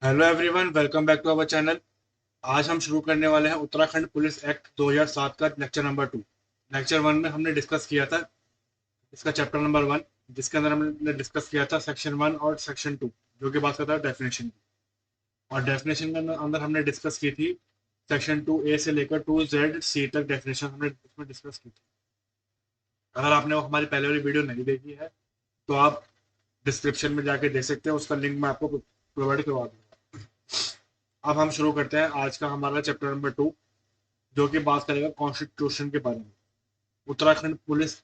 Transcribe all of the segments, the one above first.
Hello everyone, welcome back to our channel. आज हम शुरू करने वाले हैं उत्तराखंड पुलिस एक्ट 2007 का लेक्चर नंबर 2। लेक्चर 1 में हमने डिस्कस किया था इसका चैप्टर नंबर 1, जिसके अंदर हमने डिस्कस किया था सेक्शन 1 और सेक्शन 2, जो कि बात करता है डेफिनेशन की। और डेफिनेशन के अंदर हमने डिस्कस की थी सेक्शन 2A से लेकर 2Z C तक डेफिनेशन हमने उसमें डिस्कस की थी। अगर आपने वो हमारी पहले वाली वीडियो नहीं देखी है तो आप डिस्क्रिप्शन में जाके देख सकते हैं, उसका लिंक मैं आपको प्रोवाइड करवा दूंगा। अब हम शुरू करते हैं आज का हमारा चैप्टर नंबर 2, जो कि बात करेगा कॉन्स्टिट्यूशन के बारे में। उत्तराखंड पुलिस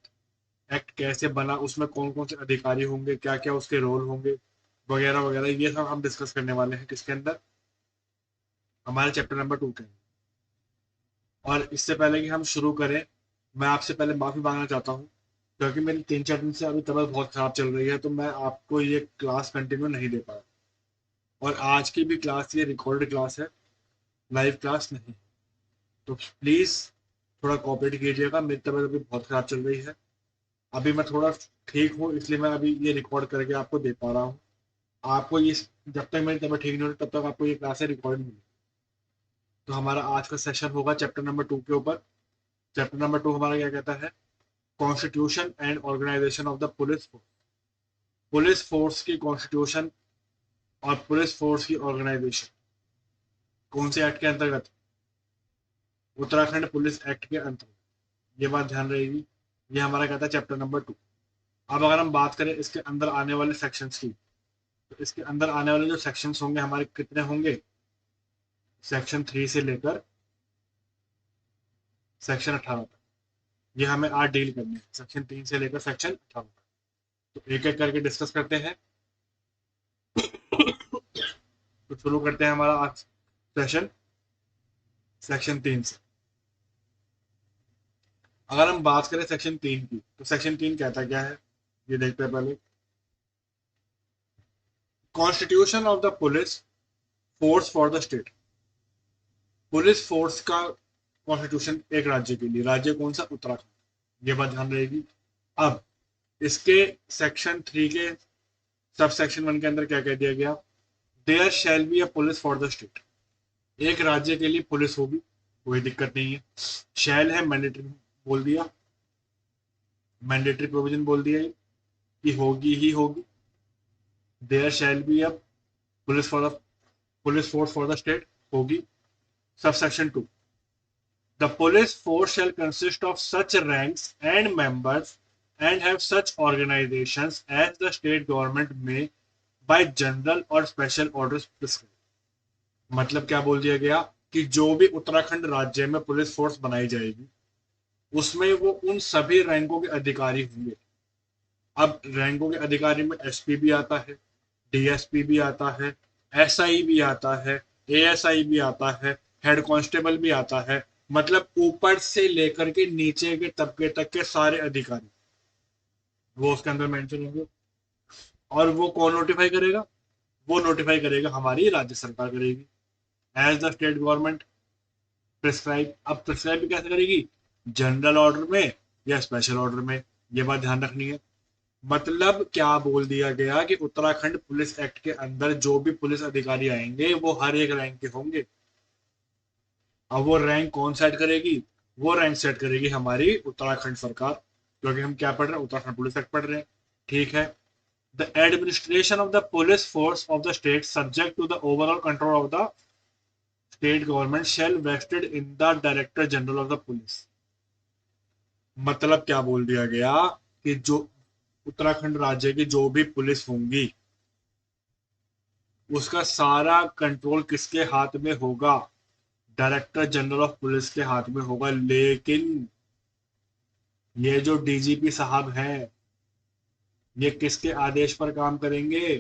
एक्ट कैसे बना, उसमें कौन कौन से अधिकारी होंगे, क्या क्या उसके रोल होंगे, वगैरह वगैरह, ये सब हम डिस्कस करने वाले हैं किसके अंदर, हमारे चैप्टर नंबर 2 के अंदर। और इससे पहले कि हम शुरू करें, मैं आपसे पहले माफी मांगना चाहता हूँ, क्योंकि मेरी 3-4 दिन से अभी तबीयत बहुत खराब चल रही है, तो मैं आपको ये क्लास कंटिन्यू नहीं दे पाया। और आज की भी क्लास ये रिकॉर्डेड क्लास है, लाइव क्लास नहीं। तो प्लीज थोड़ा कोऑपरेट कीजिएगा, मेरी तबीयत अभी बहुत खराब चल रही है। अभी मैं थोड़ा ठीक हूँ, इसलिए मैं अभी ये रिकॉर्ड करके आपको दे पा रहा हूँ। आपको ये, जब तक मेरी तबीयत ठीक नहीं होती तब तक आपको ये क्लासें रिकॉर्ड मिलेगी। तो हमारा आज का सेशन होगा चैप्टर नंबर 2 के ऊपर। चैप्टर नंबर 2 हमारा क्या कहता है? Constitution and organisation of the police force. Police force की कॉन्स्टिट्यूशन और पुलिस फोर्स की ऑर्गेनाइजेशन कौन से एक्ट के अंतर्गत? उत्तराखंड पुलिस एक्ट के अंतर्गत। ये बात ध्यान रहेगी। ये हमारा कहता है चैप्टर नंबर 2। अब अगर हम बात करें इसके अंदर आने वाले सेक्शंस की, तो इसके अंदर आने वाले जो सेक्शंस होंगे हमारे कितने होंगे? सेक्शन 3 से लेकर सेक्शन 18 तक। ये हमें आज डील करने हैं, सेक्शन 3 से लेकर सेक्शन 18 तक। तो एक एक करके डिस्कस करते हैं। तो शुरू करते हैं हमारा आज सेशन सेक्शन 3 से। अगर हम बात करें सेक्शन 3 की, तो सेक्शन 3 कहता क्या है, ये देखते हैं पहले। Constitution of the police force for the state. Police force का कॉन्स्टिट्यूशन एक राज्य के लिए, राज्य कौन सा? उत्तराखंड। ये बात ध्यान रहेगी। अब इसके सेक्शन 3 के सब सेक्शन 1 के अंदर क्या कह दिया गया? There shall be a police for the state. एक राज्य के लिए पुलिस होगी, कोई दिक्कत नहीं है। शैल है, मैंडेटरी बोल दिया, मैंडेटरी प्रोविजन बोल दिया कि होगी ही होगी। There shall be a police for the police force for the state, होगी। Sub section 2, the police force shall consist of such ranks and members and have such organizations as the state government may by general or special orders prescribe। मतलब क्या बोल दिया गया कि जो भी उत्तराखंड राज्य में पुलिस फोर्स बनाई जाएगी, उसमें वो उन सभी रैंकों के अधिकारी होंगे। अब रैंकों के अधिकारी में एसपी भी आता है, डीएसपी भी आता है, एसआई भी आता है, एएसआई भी आता है, हेड कांस्टेबल भी आता है। मतलब ऊपर से लेकर के नीचे के तबके तक के सारे अधिकारी वो उसके अंदर मेंशन होंगे। और वो कौन नोटिफाई करेगा? वो नोटिफाई करेगा हमारी राज्य सरकार करेगी, as the state government prescribe. अब प्रिस्क्राइब भी कैसे करेगी? जनरल ऑर्डर में या स्पेशल ऑर्डर में, ये बात ध्यान रखनी है। मतलब क्या बोल दिया गया कि उत्तराखंड पुलिस एक्ट के अंदर जो भी पुलिस अधिकारी आएंगे वो हर एक रैंक के होंगे। अब वो रैंक कौन सेट करेगी? वो रैंक सेट करेगी हमारी उत्तराखंड सरकार, क्योंकि हम क्या पढ़ रहे हैं? उत्तराखंड पुलिस एक्ट पढ़ रहे हैं। ठीक है। The administration of the police force of the state subject to the overall control of the state government shall vested in the director general of the police. मतलब क्या बोल दिया गया कि जो उत्तराखंड राज्य की जो भी पुलिस होंगी, उसका सारा कंट्रोल किसके हाथ में होगा? डायरेक्टर जनरल ऑफ पुलिस के हाथ में होगा। लेकिन ये जो डीजीपी साहब हैं, ये किसके आदेश पर काम करेंगे?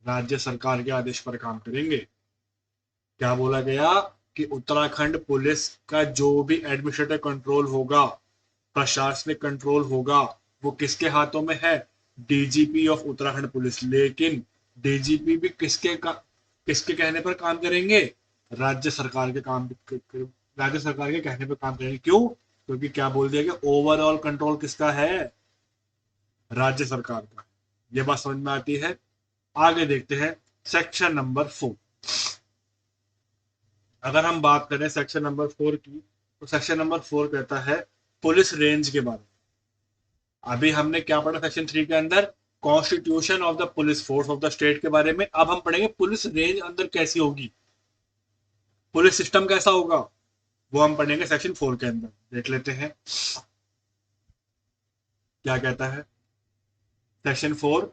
राज्य सरकार के आदेश पर काम करेंगे। क्या बोला गया कि उत्तराखंड पुलिस का जो भी एडमिनिस्ट्रेटिव कंट्रोल होगा, प्रशासनिक कंट्रोल होगा, वो किसके हाथों में है? DGP of Uttarakhand police. लेकिन डीजीपी भी किसके कहने पर काम करेंगे? राज्य सरकार के काम राज्य सरकार के कहने पर काम करेंगे। क्यों? क्योंकि क्या बोल दिया गया, ओवरऑल कंट्रोल किसका है? राज्य सरकार का। ये बात समझ में आती है। आगे देखते हैं सेक्शन नंबर 4। अगर हम बात करें सेक्शन नंबर 4 की, तो सेक्शन नंबर 4 कहता है पुलिस रेंज के बारे में। अभी हमने क्या पढ़ा सेक्शन 3 के अंदर? Constitution of the police force of the state के बारे में। अब हम पढ़ेंगे पुलिस रेंज अंदर कैसी होगी, पुलिस सिस्टम कैसा होगा, वो हम पढ़ेंगे सेक्शन 4 के अंदर। देख लेते हैं क्या कहता है section 4,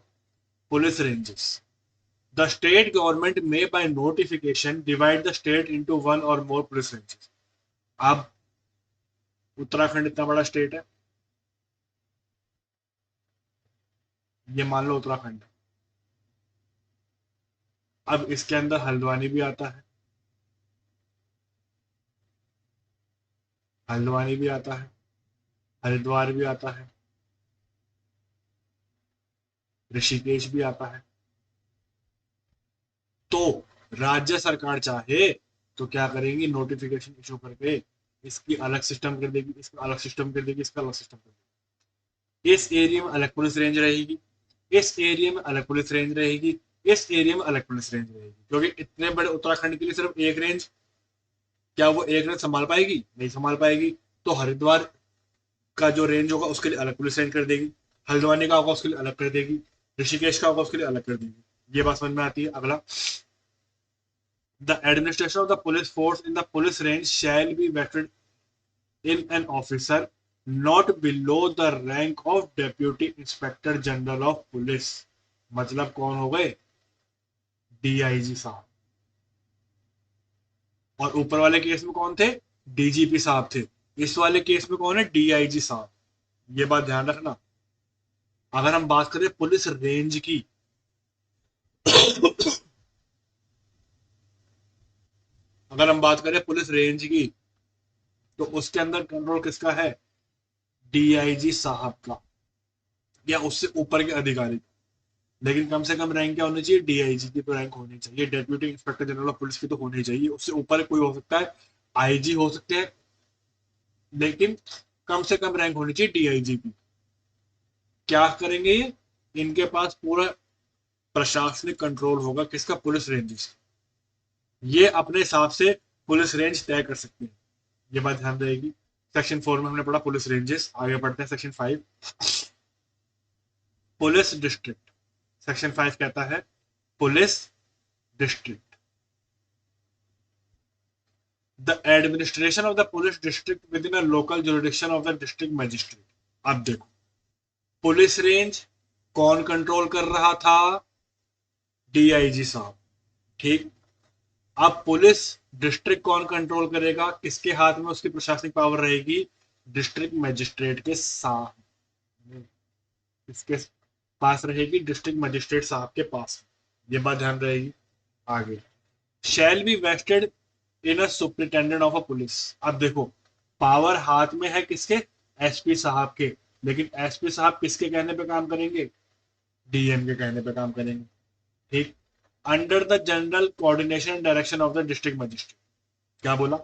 police ranges. The state government may bye notification divide the state into one or more police ranges. अब उत्तराखंड इतना बड़ा स्टेट है, ये मान लो उत्तराखंड है। अब इसके अंदर हल्द्वानी भी आता है, हल्द्वानी भी आता है, हरिद्वार भी आता है, ऋषिकेश भी आता है। तो राज्य सरकार चाहे तो क्या करेंगी, नोटिफिकेशन इशू करके इसकी अलग सिस्टम कर देगी, इसका अलग सिस्टम कर देगी, इसका अलग सिस्टम कर देगी। इस एरिया में अलग पुलिस रेंज रहेगी, इस एरिया में अलग पुलिस रेंज रहेगी, इस एरिया में अलग पुलिस रेंज रहेगी। क्योंकि इतने बड़े उत्तराखंड के लिए सिर्फ एक रेंज, क्या वो एक रेंज संभाल पाएगी? नहीं संभाल पाएगी। तो हरिद्वार का जो रेंज होगा उसके लिए अलग पुलिस रेंज कर देगी, हल्द्वानी का होगा उसके लिए अलग कर देगी, ऋषिकेश का होगा उसके लिए अलग कर देगी। ये बात समझ में आती है? अगला, the administration of the police force in the police range shall be vested in an officer not below the rank of deputy inspector general of police। मतलब कौन हो गए? डीआईजी साहब। और ऊपर वाले केस में कौन थे? डीजीपी साहब थे। इस वाले केस में कौन है? डीआईजी साहब। ये बात ध्यान रखना। अगर हम बात करें पुलिस रेंज की अगर हम बात करें पुलिस रेंज की, तो उसके अंदर कंट्रोल किसका है? डीआईजी साहब का, या उससे ऊपर के अधिकारी। लेकिन कम से कम रैंक क्या होनी चाहिए? डीआईजी की तो रैंक होनी चाहिए, deputy inspector general of police की तो होनी चाहिए। उससे ऊपर कोई हो सकता है, आईजी हो सकते हैं, लेकिन कम से कम रैंक होनी चाहिए डीआईजी की। क्या करेंगे ये? इनके पास पूरा प्रशासनिक कंट्रोल होगा किसका? Police ranges. ये अपने हिसाब से पुलिस रेंज तय कर सकते हैं, ये बात ध्यान रहेगी। सेक्शन 4 में हमने पढ़ा पुलिस रेंजेस। आगे पढ़ते हैं सेक्शन 5, पुलिस डिस्ट्रिक्ट। सेक्शन 5 कहता है police district. The administration of the police district within a local jurisdiction of the district magistrate। अब देखो, पुलिस रेंज कौन कंट्रोल कर रहा था? डीआईजी साहब। ठीक। अब पुलिस डिस्ट्रिक्ट कौन कंट्रोल करेगा? किसके हाथ में उसकी प्रशासनिक पावर रहेगी? डिस्ट्रिक्ट मजिस्ट्रेट के साथ। इसके पास रहेगी, डिस्ट्रिक्ट मजिस्ट्रेट साहब के पास। ये बात ध्यान रहेगी। आगे, shall be vested in a superintendent of a police. अब देखो, पावर हाथ में है किसके? एसपी साहब के। लेकिन एसपी साहब किसके कहने पे काम करेंगे? डीएम के कहने पे काम करेंगे। ठीक। Under the general coordination and direction of the district magistrate. क्या बोला?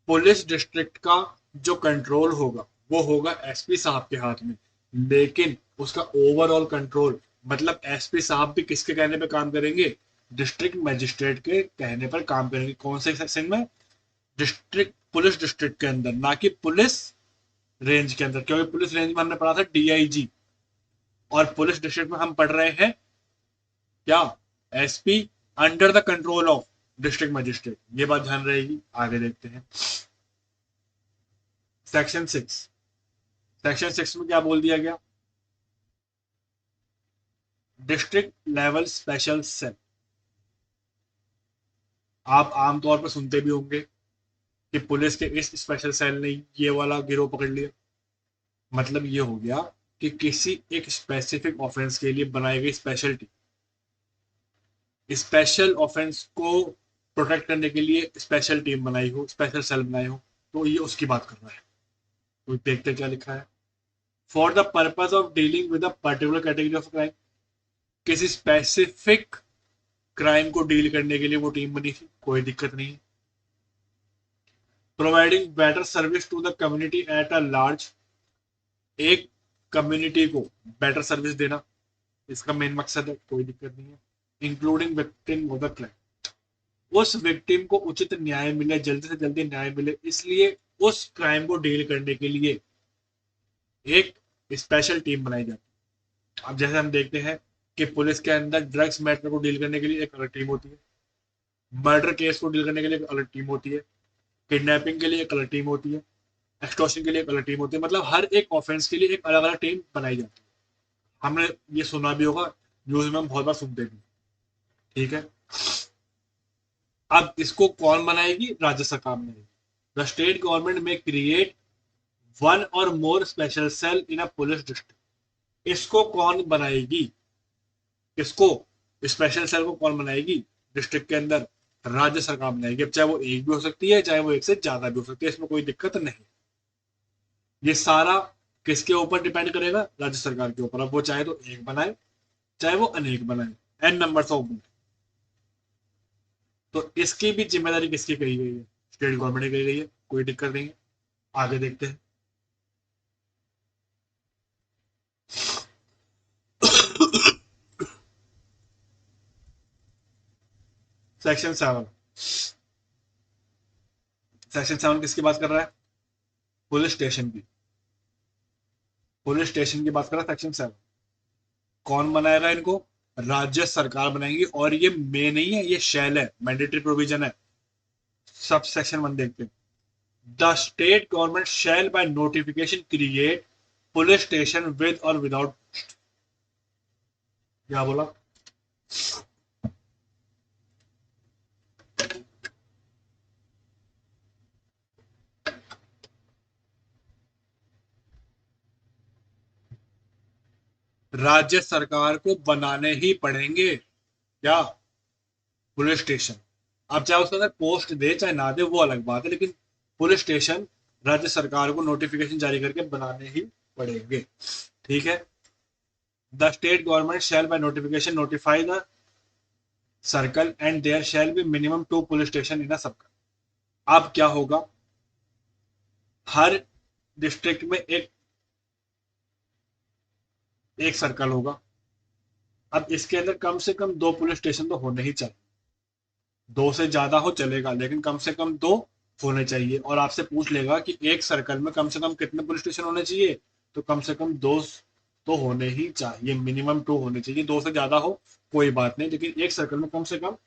पुलिस डिस्ट्रिक्ट का जो कंट्रोल होगा वो होगा एसपी साहब के हाथ में। लेकिन उसका ओवरऑल कंट्रोल, मतलब एसपी साहब भी किसके कहने पे काम करेंगे? डिस्ट्रिक्ट मजिस्ट्रेट के कहने पर काम करेंगे। कौन से सेक्शन में? डिस्ट्रिक्ट पुलिस डिस्ट्रिक्ट के अंदर, ना कि पुलिस रेंज के अंदर। क्योंकि पुलिस रेंज में हमने पढ़ा था डीआईजी, और पुलिस डिस्ट्रिक्ट में हम पढ़ रहे हैं क्या? SP, under the control of district magistrate. ये बात ध्यान रहेगी। आगे देखते हैं सेक्शन 6। सेक्शन 6 में क्या बोल दिया गया? District level special cell. आप आमतौर पर सुनते भी होंगे कि पुलिस के इस स्पेशल सेल ने ये वाला गिरोह पकड़ लिया। मतलब ये हो गया कि किसी एक स्पेसिफिक ऑफेंस के लिए बनाई गई स्पेशल टीम, स्पेशल ऑफेंस को प्रोटेक्ट करने के लिए स्पेशल टीम बनाई हो, स्पेशल सेल बनाई हो। तो ये उसकी बात कर रहा है। तो देखते क्या लिखा है। For the purpose of dealing with a particular category of crime. किसी स्पेसिफिक क्राइम को डील करने के लिए वो टीम बनी थी, कोई दिक्कत नहीं। Providing better service to the community at a large. एक कम्युनिटी को बेटर सर्विस देना इसका मेन मकसद है, कोई दिक्कत नहीं है। Including victim of the crime, उस विक्टिम को उचित न्याय मिले, जल्दी से जल्दी न्याय मिले, इसलिए उस क्राइम को डील करने के लिए एक स्पेशल टीम बनाई जाती है। अब जैसे हम देखते हैं कि पुलिस के अंदर ड्रग्स मैटर को डील करने के लिए एक अलग टीम होती है, मर्डर केस को डील करने के लिए एक अलग टीम होती है, किडनैपिंग के लिए एक अलग टीम होती है, एक्सटॉर्शन के लिए एक अलग टीम होती है। मतलब हर एक ऑफेंस के लिए एक अलग अलग टीम बनाई जाती है। हमने ये सुना भी होगा, न्यूज में हम बहुत बार सुनते भी। ठीक है, अब इसको कौन बनाएगी? राज्य सरकार बनाएगी। The state government may create one or more special cell in a police district. इसको कौन बनाएगी? इसको स्पेशल सेल को कौन बनाएगी डिस्ट्रिक्ट के अंदर? राज्य सरकार बनाएगी। अब चाहे वो एक भी हो सकती है, चाहे वो एक से ज्यादा भी हो सकती है, इसमें कोई दिक्कत नहीं। ये सारा किसके ऊपर डिपेंड करेगा? राज्य सरकार के ऊपर। अब वो चाहे तो एक बनाए, चाहे वो अनेक बनाए, एन नंबर ऑफ। तो इसकी भी जिम्मेदारी किसकी कही गई है? स्टेट गवर्नमेंट की कही गई है, कोई दिक्कत नहीं है। आगे देखते हैं। सेक्शन 7। सेक्शन 7 किसकी बात कर रहा है? पुलिस स्टेशन की। पुलिस स्टेशन की बात कर रहा है सेक्शन 7। कौन बनाएगा इनको? राज्य सरकार बनाएंगी। और ये मे नहीं है, ये शैल है, मैंडेटरी प्रोविजन है। सब सेक्शन 1 देखते हैं। The state government shall by notification create police station with और विदाउट। क्या बोला? राज्य सरकार को बनाने ही पड़ेंगे क्या? Police station. अब चाहे उसके अंदर पोस्ट दे चाहे ना दे, वो अलग बात है, लेकिन पुलिस स्टेशन राज्य सरकार को नोटिफिकेशन जारी करके बनाने ही पड़ेंगे। ठीक है। The state government shall by notification notify the circle and there shall be minimum 2 police station in a circle. अब क्या होगा? हर डिस्ट्रिक्ट में एक सर्कल होगा। अब इसके अंदर कम से कम 2 पुलिस स्टेशन तो होने ही चाहिए। 2 से ज्यादा हो चलेगा, लेकिन कम से कम 2 होने चाहिए। और आपसे पूछ लेगा कि एक सर्कल में कम से कम कितने पुलिस स्टेशन होने चाहिए, तो कम से कम 2 तो होने ही चाहिए, मिनिमम 2 होने चाहिए। 2 से ज्यादा हो कोई बात नहीं, लेकिन एक सर्कल में कम से कम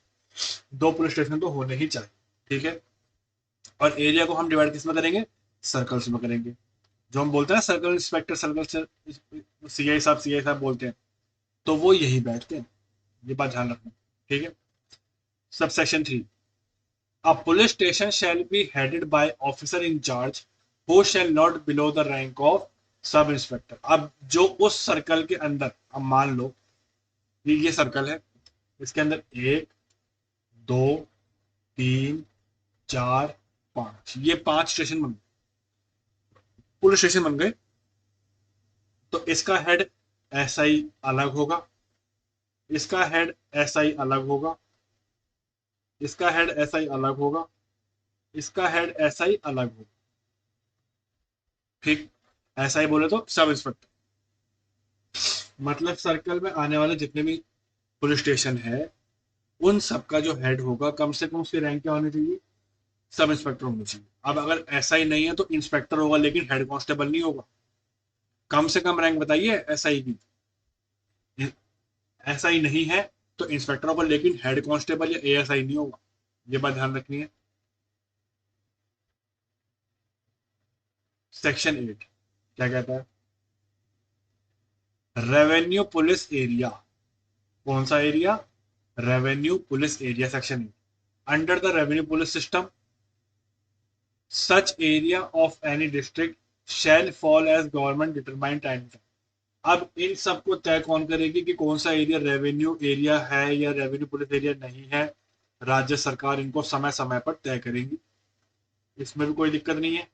2 पुलिस स्टेशन तो होने ही चाहिए। ठीक है। और एरिया को हम डिवाइड किस में करेंगे? सर्कल्स में करेंगे। जो हम बोलते हैं सर्कल इंस्पेक्टर, सर्कल सीआई साहब बोलते हैं, तो वो यही बैठते हैं। ये बात ध्यान रखना। ठीक है। Sub section 3। A police station shall be headed by officer in charge who shall not below the rank of सब इंस्पेक्टर। अब जो उस सर्कल के अंदर, अब मान लो ये सर्कल है, इसके अंदर 1 2 3 4 5, ये 5 स्टेशन बन गए, पुलिस स्टेशन बन गए। तो इसका हेड एसआई अलग होगा, इसका हेड एसआई अलग होगा, इसका हेड एसआई अलग होगा, इसका हेड एसआई अलग होगा। ठीक। एसआई बोले तो सब इंस्पेक्टर। मतलब सर्कल में आने वाले जितने भी पुलिस स्टेशन है, उन सबका जो हेड होगा, कम से कम उसकी रैंक क्या होनी चाहिए? सब इंस्पेक्टर होनी चाहिए। अब अगर ऐसा ही नहीं है तो इंस्पेक्टर होगा, लेकिन हेड कांस्टेबल नहीं होगा। कम से कम रैंक बताइए एसआई की। ऐसा ही नहीं है तो इंस्पेक्टर होगा, लेकिन हेड कांस्टेबल या एएसआई नहीं होगा। ये बात ध्यान रखनी है। सेक्शन 8 क्या कहता है? Revenue police area. कौन सा area? Revenue police area. Section 8। Under the revenue police system such area of any district shall fall as government determined time। अब इन सबको तय कौन करेगी कि कौन सा एरिया रेवेन्यू एरिया है या रेवेन्यू पुलिस एरिया नहीं है? राज्य सरकार इनको समय समय पर तय करेगी। इसमें भी कोई दिक्कत नहीं है।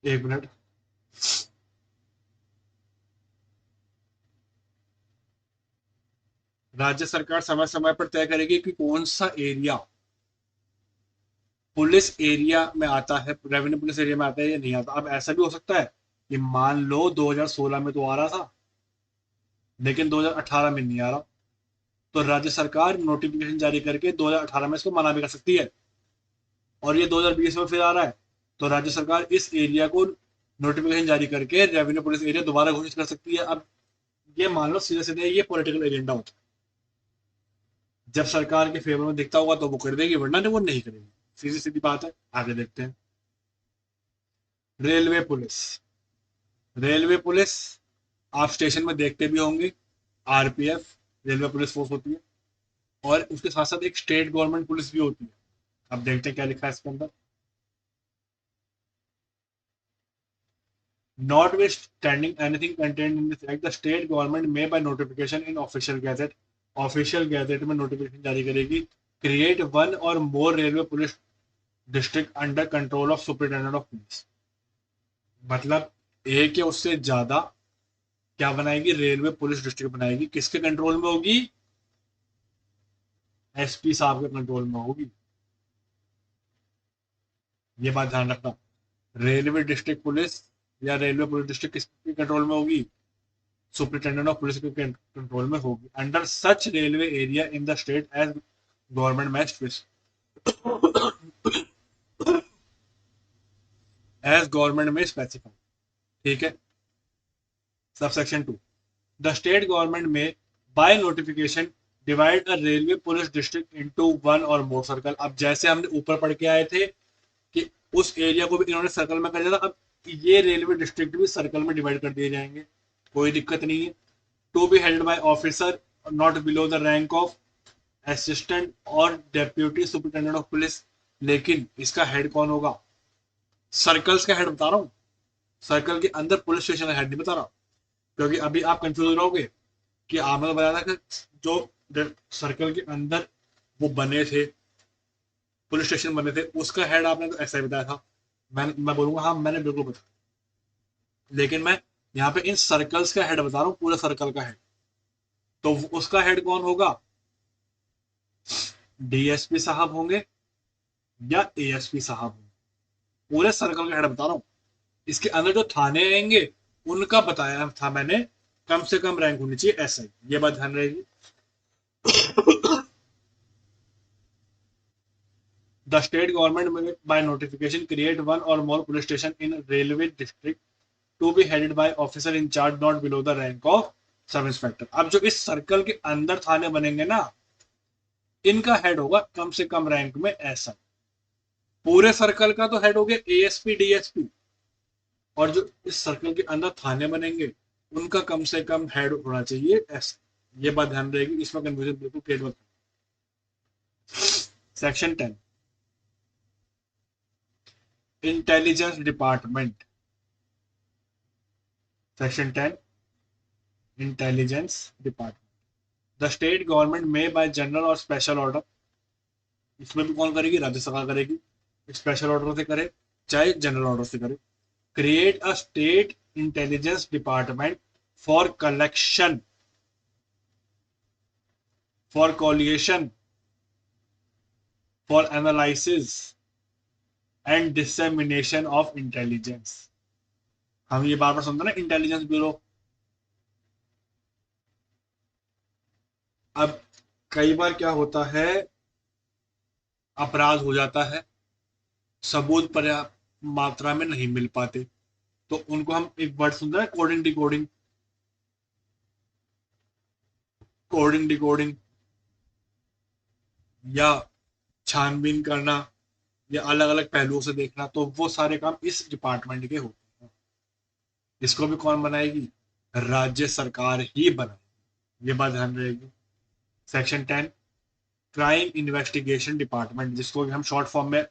एक मिनट। राज्य सरकार समय समय पर तय करेगी कि कौन सा एरिया पुलिस एरिया में आता है, रेवेन्यू पुलिस एरिया में आता है या नहीं आता। अब ऐसा भी हो सकता है कि मान लो 2016 में तो आ रहा था लेकिन 2018 में नहीं आ रहा, तो राज्य सरकार नोटिफिकेशन जारी करके 2018 में इसको मना भी कर सकती है। और ये 2020 में फिर आ रहा है, तो राज्य सरकार इस एरिया को नोटिफिकेशन जारी करके रेवेन्यू पुलिस एरिया दोबारा घोषित कर सकती है। अब ये मान लो सीधे सीधे ये पॉलिटिकल एजेंडा होता है, जब सरकार के फेवर में दिखता होगा तो वो कर देगी, वरना वो नहीं करेगी। सीधी सीधी बात है। आगे देखते हैं। Railway police. रेलवे पुलिस आप स्टेशन में देखते भी होंगे, आरपीएफ रेलवे पुलिस फोर्स होती है, और उसके साथ साथ एक स्टेट गवर्नमेंट पुलिस भी होती है। अब देखते हैं क्या लिखा है इसके अंदर। Notwithstanding anything contained in this act, the state government may by notification in official gazette, official gazette में नोटिफिकेशन जारी करेगी, create one or more railway police district under control of superintendent of police. मतलब एक या उससे ज्यादा क्या बनाएगी, रेलवे पुलिस डिस्ट्रिक्ट बनाएगी। किसके कंट्रोल में होगी, एसपी साहब के कंट्रोल में होगी। ये बात ध्यान रखना। रेलवे डिस्ट्रिक्ट पुलिस या रेलवे पुलिस डिस्ट्रिक्ट किसके कंट्रोल में होगी, सुपरिटेंडेंट ऑफ पुलिस के कंट्रोल में होगी। Under such railway area in the state as government may as government may specify. ठीक है। Subsection 2, the state government may by notification divide a railway police district into one or more circle. अब जैसे हमने ऊपर पढ़ के आए थे कि उस एरिया को भी इन्होंने सर्कल में कर दिया था, अब ये रेलवे डिस्ट्रिक्ट भी सर्कल में डिवाइड कर दिए जाएंगे, कोई दिक्कत नहीं है। To be held by officer not below the rank of assistant or deputy superintendent of police. लेकिन इसका हेड कौन होगा, सर्कल्स का हेड बता रहा हूँ, सर्कल के अंदर पुलिस स्टेशन का हेड नहीं बता रहा, क्योंकि अभी आप कंफ्यूज हो रहोगे कि आपने तो बताया था कि जो सर्कल के अंदर वो बने थे, पुलिस स्टेशन बने थे, उसका हेड आपने तो ऐसा ही बताया था। मैं बोलूंगा हाँ मैंने बिल्कुल बताया, लेकिन मैं यहाँ पे इन सर्कल्स का हेड बता रहा हूँ, पूरे सर्कल का हेड। तो उसका हेड कौन होगा, डीएसपी साहब होंगे या एएसपी साहब होंगे। पूरे सर्कल का हेड बता रहा हूँ। इसके अंदर जो थाने आएंगे उनका बताया था मैंने, कम से कम रैंक होनी चाहिए एसआई, ये बात ध्यान रहेगी। The state government by notification create one or more police station in railway district to be headed by officer in charge not below the rank of sub inspector. अब जो इस सर्कल के अंदर थाने बनेंगे ना, इनका हेड होगा कम से कम रैंक में एसआई। पूरे सर्कल का तो हेड हो गया एएसपी डीएसपी, और जो इस सर्कल के अंदर थाने बनेंगे उनका कम से कम हेड होना चाहिए एसआई। ये बात ध्यान रहेगी, इसमें कंफ्यूजन बिल्कुल क्लियर मत। Section 10, intelligence department. Section 10, intelligence department. The state government may bye general और स्पेशल ऑर्डर, इसमें भी कौन करेगी, राज्य सरकार करेगी, स्पेशल ऑर्डर से करे चाहे जनरल ऑर्डर से करे, create a state intelligence department for collection, for coalition, for analysis and dissemination of intelligence. हम ये बार बार सुनते ना इंटेलिजेंस ब्यूरो। अब कई बार क्या होता है, अपराध हो जाता है, सबूत पर्याप्त मात्रा में नहीं मिल पाते, तो उनको हम एक वर्ड सुनते हैं कोडिंग डिकोडिंग, कोडिंग डिकोडिंग या छानबीन करना या अलग अलग पहलुओं से देखना, तो वो सारे काम इस डिपार्टमेंट के होते हैं। इसको भी कौन बनाएगी, राज्य सरकार ही बनाएगी, ये बात ध्यान रहेगी। सेक्शन 10, क्राइम इन्वेस्टिगेशन डिपार्टमेंट, जिसको हम शॉर्ट फॉर्म में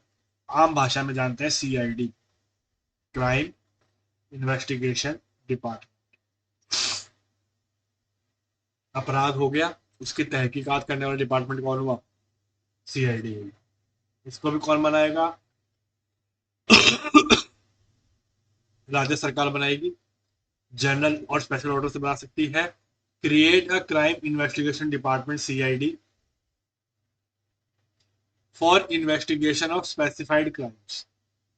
आम भाषा में जानते हैं सीआईडी, क्राइम इन्वेस्टिगेशन डिपार्टमेंट। अपराध हो गया, उसकी तहकीकात करने वाला डिपार्टमेंट कौन हुआ, सीआईडी। इसको भी कौन बनाएगा, राज्य सरकार बनाएगी, जनरल और स्पेशल ऑर्डर से बना सकती है। Create a crime investigation department CID for investigation of specified crimes,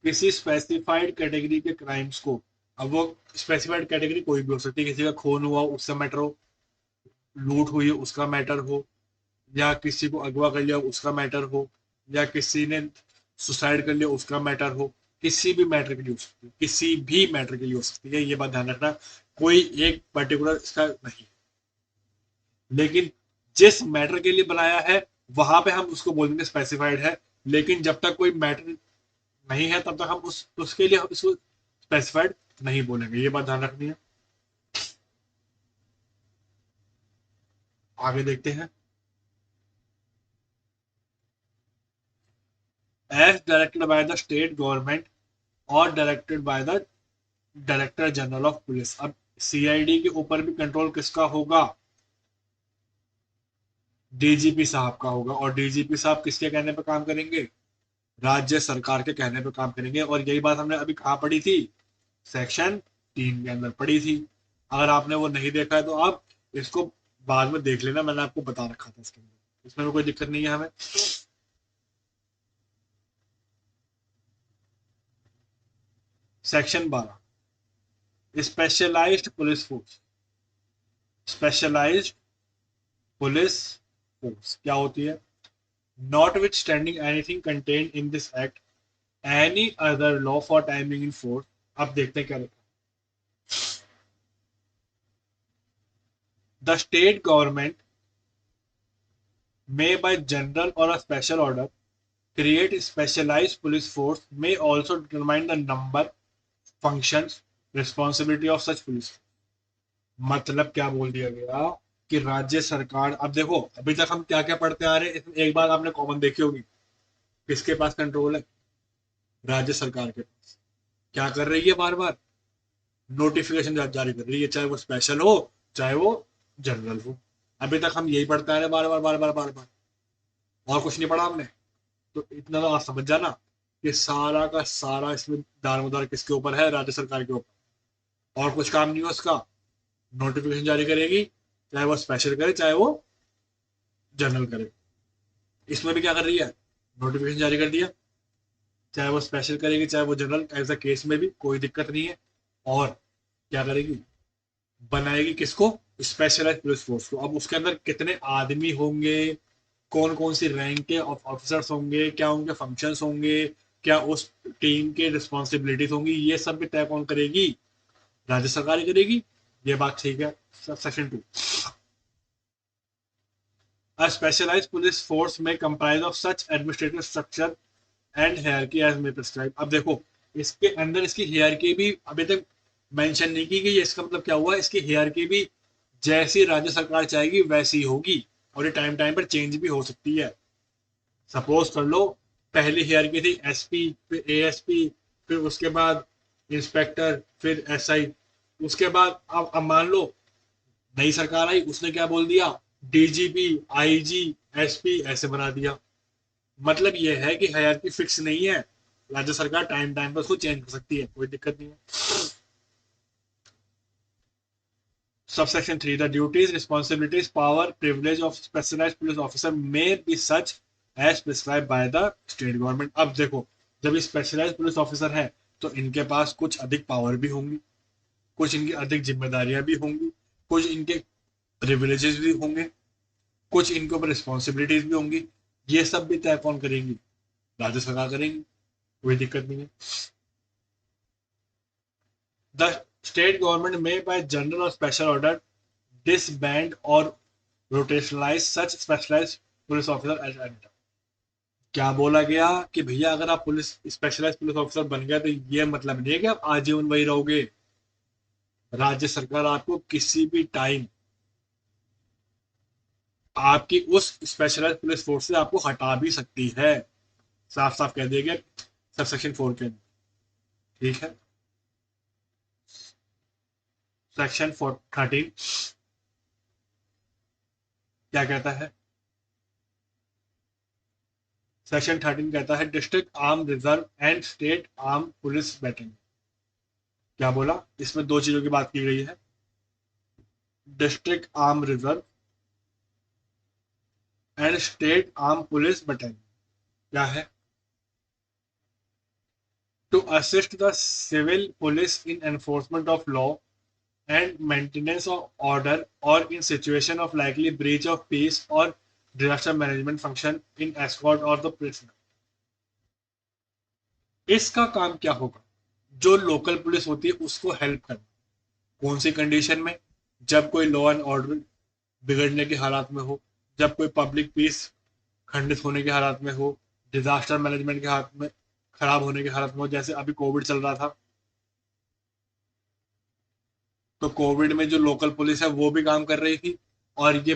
किसी स्पेसिफाइड कैटेगरी के क्राइम्स को, अब वो स्पेसिफाइड कैटेगरी कोई भी हो सकती है, किसी का खून हुआ उससे मैटर हो, लूट हुई उसका मैटर हो, या किसी को अगवा कर लिया उसका मैटर हो, या किसी ने सुसाइड कर लिया उसका मैटर हो, किसी भी मैटर के लिए हो सकती है, किसी भी मैटर के लिए हो सकती है, ये बात ध्यान रखना, कोई एक पर्टिकुलर इसका नहीं। लेकिन जिस मैटर के लिए बनाया है वहां पे हम उसको बोलेंगे स्पेसिफाइड है, लेकिन जब तक कोई मैटर नहीं है तब तक हम उसके लिए हम इसको स्पेसिफाइड नहीं बोलेंगे, ये बात ध्यान रखनी है। आगे देखते हैं। As directed by the state government or directed by the director general of police. अब सीआईडी के ऊपर भी कंट्रोल किसका होगा? डीजीपी साहब का होगा, और डीजीपी साहब किसके कहने पर काम करेंगे? राज्य सरकार के कहने पर काम करेंगे, और यही बात हमने अभी कहाँ पढ़ी थी? सेक्शन 3 के अंदर पढ़ी थी। अगर आपने वो नहीं देखा है तो आप इसको बाद में देख लेना, मैंने आपको बता रखा था इसके अंदर, इसमें भी कोई दिक्कत नहीं है हमें। Section 12, specialised police force. Specialised police force क्या होती है? Notwithstanding anything contained in this act, any other law for timing in force। अब देखते हैं क्या लिखा। The state government may by general or a special order create specialized police force, may also determine the number, functions, responsibility of such police। मतलब क्या बोल दिया गया कि राज्य सरकार, अब देखो अभी तक हम क्या क्या पढ़ते आ रहे हैं, इसमें एक बात आपने कॉमन देखी होगी, किसके पास कंट्रोल है? राज्य सरकार के पास। क्या कर रही है? बार बार नोटिफिकेशन जारी कर रही है, चाहे वो स्पेशल हो चाहे वो जनरल हो। अभी तक हम यही पढ़ते आ रहे हैं, बार बार बार बार बार बार, और कुछ नहीं पढ़ा हमने। तो इतना तो आप समझ जाना कि सारा का सारा इसमें दारोमदार किसके ऊपर है? राज्य सरकार के ऊपर। और कुछ काम नहीं है उसका। नोटिफिकेशन जारी करेगी, चाहे वो स्पेशल करे चाहे वो जनरल करे। इसमें भी क्या कर रही है? नोटिफिकेशन जारी कर दिया, चाहे वो स्पेशल करेगी चाहे वो जनरल, एज अ केस में भी कोई दिक्कत नहीं है। और क्या करेगी? बनाएगी किसको? स्पेशलाइज पुलिस फोर्स को। अब उसके अंदर कितने आदमी होंगे, कौन कौन सी रैंक के ऑफिसर्स होंगे, क्या उनके फंक्शंस होंगे, क्या उस टीम के रिस्पॉन्सिबिलिटीज होंगी, ये सब भी तय कौन करेगी? राज्य सरकार ही करेगी। ये बात ठीक है। Section 2, a specialise police force may comprise of such administrative structure and hierarchy as may prescribe. अब देखो इसके अंदर इसकी हायरार्की भी अभी तक मेंशन नहीं की गई है। इसका मतलब क्या हुआ? इसकी हायरार्की भी जैसी राज्य सरकार चाहेगी वैसी होगी, और ये टाइम टाइम पर चेंज भी हो सकती है। सपोज कर लो पहली हायरार्की थी एसपी, फिर एएसपी, फिर उसके बाद इंस्पेक्टर, फिर एसआई। उसके बाद अब मान लो नई सरकार आई, उसने क्या बोल दिया? डीजीपी, आईजी, एसपी ऐसे बना दिया। मतलब यह है कि हायरार्की फिक्स नहीं है, राज्य सरकार टाइम टाइम पर उसको चेंज कर सकती है, कोई दिक्कत नहीं है। Subsection 3, the duties, responsibilities, power, privilege of specialized police officer may be such as prescribed by the state government। अब देखो जब ये स्पेशलाइज पुलिस ऑफिसर है तो इनके पास कुछ अधिक पावर भी होंगी, कुछ इनकी अधिक जिम्मेदारियां भी होंगी, कुछ इनके प्रिविलेजेस भी होंगे, कुछ इनके ऊपर रिस्पॉन्सिबिलिटीज भी होंगी। ये सब भी तय कौन करेंगी? राज्य सरकार करेंगी, कोई दिक्कत नहीं है। The state government may by general or special order disband or rotationalize such specialized police officer as any time। क्या बोला गया कि भैया अगर आप पुलिस स्पेशलाइज्ड पुलिस ऑफिसर बन गए तो ये मतलब नहीं है कि आप आजीवन वही रहोगे। राज्य सरकार आपको किसी भी टाइम आपकी उस स्पेशलाइज्ड पुलिस फोर्स से आपको हटा भी सकती है। साफ साफ कह दिया गया सबसेक्शन 4 के अंदर। ठीक है। सेक्शन 13 क्या कहता है? सेक्शन 13 कहता है district arm reserve and state arm police battalion. क्या बोला? इसमें दो चीजों की बात की गई है, district arm reserve and state arm police battalion. क्या है? To assist the civil police in enforcement of law and maintenance of order or in situation of likely breach of peace or disaster management function in escort or the prisoner. इसका काम क्या होगा? जो local police होती है उसको help करना। कौन सी कंडीशन में? जब कोई लॉ एंड ऑर्डर बिगड़ने के हालात में हो, जब कोई पब्लिक पीस खंडित होने के हालात में हो, डिजास्टर मैनेजमेंट के हाथ में खराब होने के हालत में हो, जैसे अभी कोविड चल रहा था। तो कोविड में जो लोकल पुलिस है वो भी काम कर रही थी, और ये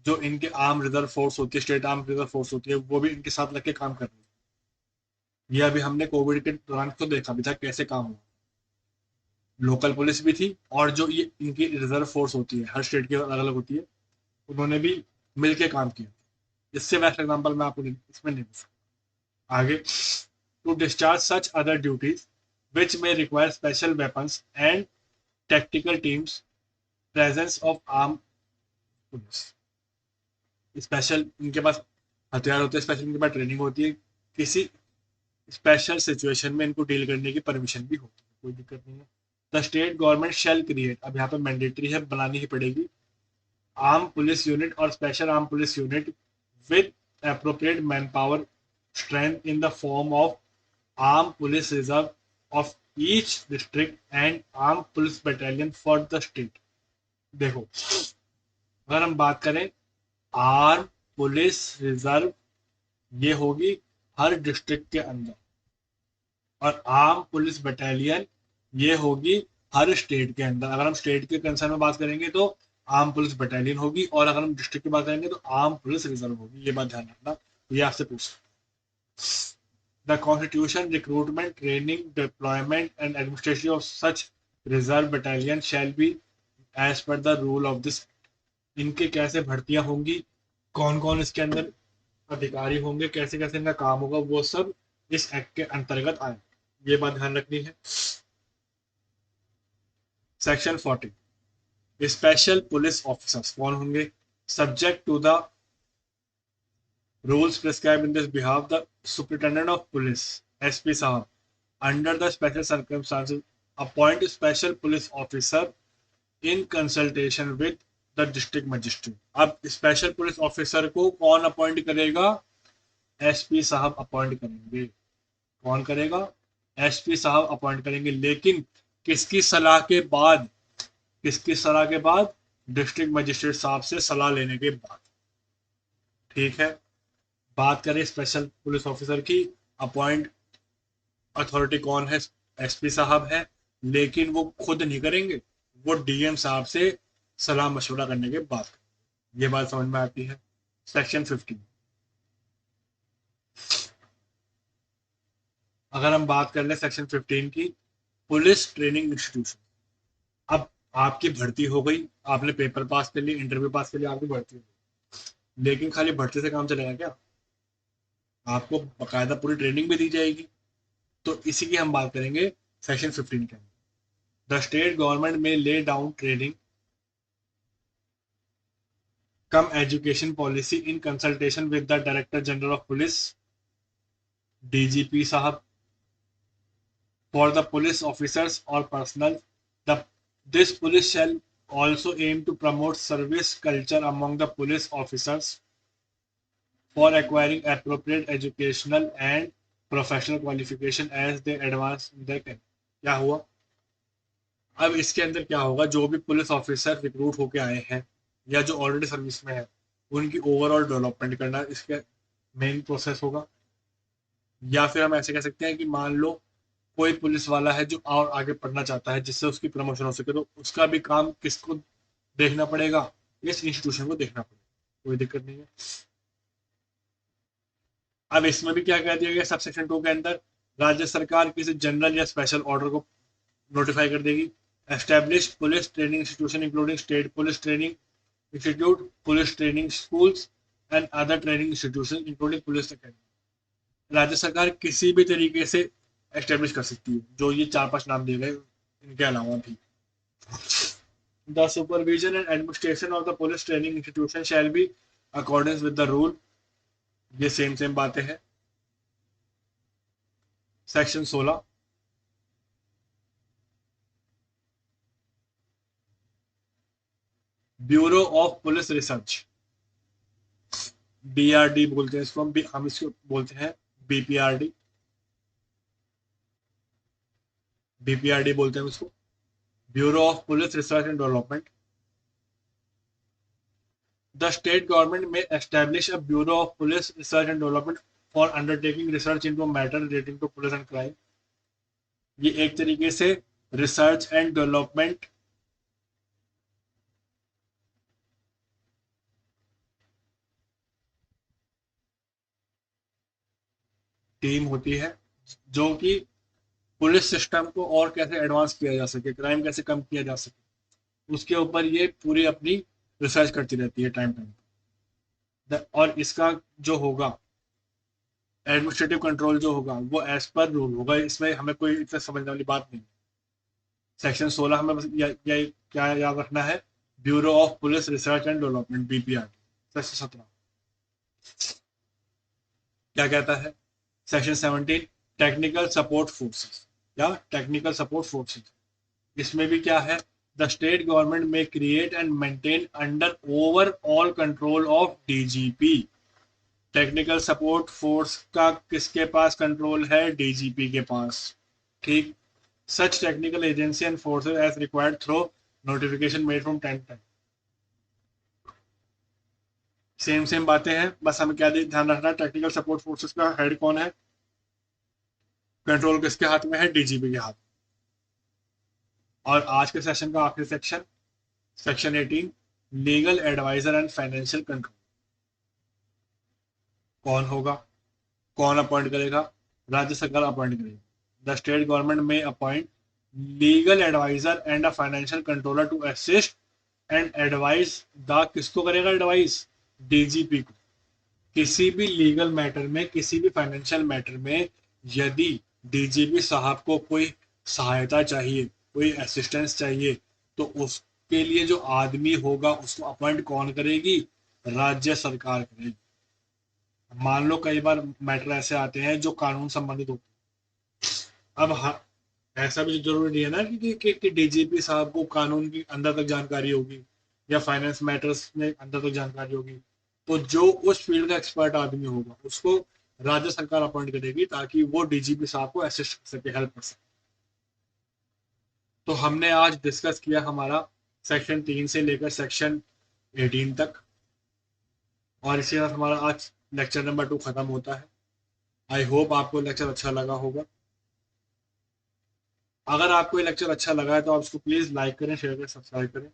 जो इनके आर्म रिजर्व फोर्स होती है, स्टेट आर्म रिजर्व फोर्स होती है, वो भी इनके साथ लग के काम कर रही है। ये अभी हमने कोविड के दौरान तो देखा भी था कैसे काम हुआ। लोकल पुलिस भी थी, और जो ये इनकी रिजर्व फोर्स होती है, हर स्टेट की अलग अलग होती है, उन्होंने भी मिलके काम किया। इससे बेस्ट एग्जाम्पल मैं आपको इसमें नहीं दे सकता। आगे, to discharge such other duties which may require special weapons and tactical teams, presence of armed police. Special इनके पास हथियार होते हैं, स्पेशल इनके पास ट्रेनिंग होती है, किसी स्पेशल सिचुएशन में इनको डील करने की परमिशन भी होती है, कोई दिक्कत नहीं है। The state government shell create, अब यहाँ पे मैंडेटरी है, बनानी ही पड़ेगी, आर्म पुलिस यूनिट और special arm police unit with appropriate manpower strength in the form of armed police reserve of each district and armed police battalion for the state। देखो, अगर हम बात करें आर्म पुलिस रिजर्व, ये होगी हर district के अंदर, और आर्म पुलिस बटालियन ये होगी हर स्टेट के अंदर। अगर हम स्टेट के कंसर्न में बात करेंगे तो आर्म पुलिस बटालियन होगी, और अगर हम डिस्ट्रिक्ट की बात करेंगे तो आर्म पुलिस रिजर्व होगी। ये बात ध्यान रखना, ये आपसे पूछ। The constitution recruitment training deployment and administration of such reserve battalion shall be as per the rule of this. इनके कैसे भर्तियां होंगी, कौन कौन इसके अंदर अधिकारी होंगे, कैसे कैसे इनका काम होगा, वो सब इस एक्ट के अंतर्गत आए। ये बात ध्यान रखनी है। सेक्शन 40, स्पेशल पुलिस ऑफिसर्स कौन होंगे? Subject to the rules prescribe in this behalf the superintendent of police SP साहब under the special circumstances appoint special police officer in consultation with the district magistrate. अब special police officer को कौन appoint करेगा? SP साहब appoint करेंगे। कौन करेगा? SP साहब अपॉइंट करेंगे, लेकिन किसकी सलाह के बाद? किसकी सलाह के बाद? डिस्ट्रिक्ट मजिस्ट्रेट साहब से सलाह लेने के बाद। ठीक है। बात करें स्पेशल पुलिस ऑफिसर की, अपॉइंट अथॉरिटी कौन है? एसपी साहब है, लेकिन वो खुद नहीं करेंगे, वो डीएम साहब से सलाह मशवरा करने के बाद। ये बात समझ में आती है। सेक्शन 15, अगर हम बात कर ले सेक्शन 15 की, पुलिस ट्रेनिंग इंस्टीट्यूशन। अब आपकी भर्ती हो गई, आपने पेपर पास कर लिया, इंटरव्यू पास कर लिया, आपकी भर्ती हो गई, लेकिन खाली भर्ती से काम चलेगा क्या? आपको बकायदा पूरी ट्रेनिंग भी दी जाएगी। तो इसी की हम बात करेंगे सेक्शन 15 के अंदर। द स्टेट गवर्नमेंट में lay down training come education policy in consultation with the director general of police, DGP साहब, for the police officers or personnel. This police shall also aim to promote service culture among the police officers for acquiring appropriate educational and professional qualification as they advance in their career। क्या हुआ? अब इसके अंदर क्या होगा, जो भी police officer recruit होके आए हैं या जो ऑलरेडी सर्विस में है, उनकी ओवरऑल डेवलपमेंट करना इसके मेन प्रोसेस होगा। या फिर हम ऐसे कह सकते हैं कि मान लो कोई पुलिस वाला है जो और आगे पढ़ना चाहता है जिससे उसकी प्रमोशन हो सके, तो उसका भी काम किसको देखना पड़ेगा? इस इंस्टीट्यूशन को देखना पड़ेगा। कोई दिक्कत नहीं है। अब इसमें भी क्या कह दिया गया सब सेक्शन 2 के अंदर, राज्य सरकार किसी जनरल या स्पेशल ऑर्डर को नोटिफाई कर देगी। Establish police training institution including state police training institute, police training schools and other training institution including police academy. राज्य सरकार किसी भी तरीके से एस्टेब्लिश कर सकती है, जो ये 4-5 नाम दिए गए इनके अलावा भी। The supervision and administration of the police training institution shall be according with the rule. ये सेम बातें हैं। Section 16, bureau of police research, BRD बोलते हैं इसको, हम इसको बोलते हैं BPRD, BPRD बोलते हैं उसको, bureau of police research and development. The state government may establish a bureau of police research and development for undertaking research into a matter relating to police and crime। ये एक तरीके से research and development team होती है जो कि police system को और कैसे एडवांस किया जा सके, क्राइम कैसे कम किया जा सके, उसके ऊपर ये पूरी अपनी रिसर्च करती रहती है टाइम टाइम। और इसका जो होगा एडमिनिस्ट्रेटिव कंट्रोल जो होगा वो एज पर रूल होगा, इसमें हमें कोई इतना समझने वाली बात नहीं। सेक्शन 16 हमें बस क्या याद रखना है, bureau of police research and development, BPR। Section 17 क्या कहता है, सेक्शन 17, टेक्निकल सपोर्ट फोर्सेस या टेक्निकल सपोर्ट फोर्सेस। इसमें भी क्या है, the state government may create and maintain under overall control of DGP। Technical support force का किसके पास कंट्रोल है, DGP के पास। ठीक, such technical agency and forces as required through notification made from time time. Same same बातें हैं, बस हमें क्या ध्यान रखना है, टेक्निकल सपोर्ट फोर्सेस का हेड कौन है, कंट्रोल किसके हाथ में है, DGP के हाथ में। और आज के सेशन का आखिरी section, section 18, legal adviser and financial control. कौन होगा, कौन अपॉइंट करेगा, राज्य सरकार अपॉइंट करेगी। The state government may appoint legal adviser and a financial controller to assist and advise the, किसको करेगा एडवाइस, DGP को। किसी भी लीगल मैटर में, किसी भी फाइनेंशियल मैटर में यदि DGP साहब को कोई सहायता चाहिए, कोई असिस्टेंस चाहिए, तो उसके लिए जो आदमी होगा उसको अपॉइंट कौन करेगी, राज्य सरकार करेगी। मान लो कई बार मैटर ऐसे आते हैं जो कानून संबंधित होते हैं। अब ऐसा भी जरूरी नहीं है ना कि DGP साहब को कानून की अंदर तक जानकारी होगी या फाइनेंस मैटर्स में अंदर तक जानकारी होगी। तो जो उस फील्ड का एक्सपर्ट आदमी होगा उसको राज्य सरकार अपॉइंट करेगी ताकि वो DGP साहब को असिस्ट कर सके, हेल्प कर सके। तो हमने आज डिस्कस किया हमारा सेक्शन 3 से लेकर सेक्शन 18 तक, और इसी के साथ हमारा आज लेक्चर नंबर 2 खत्म होता है। आई होप आपको लेक्चर अच्छा लगा होगा। अगर आपको ये लेक्चर अच्छा लगा है तो आप इसको प्लीज़ लाइक करें, शेयर करें, सब्सक्राइब करें।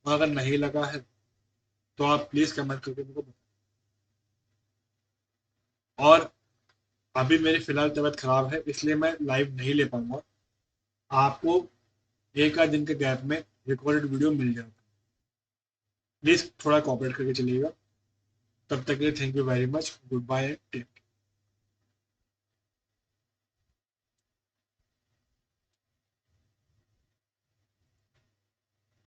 और अगर नहीं लगा है तो आप प्लीज़ कमेंट करके मुझको बताएं। और अभी मेरी फिलहाल तबीयत खराब है इसलिए मैं लाइव नहीं ले पाऊंगा। आपको एक आध दिन के गैप में रिकॉर्डेड वीडियो मिल जाएगा। प्लीज़ थोड़ा कॉपरेट करके चलिएगा। तब तक के लिए thank you very much, goodbye, take.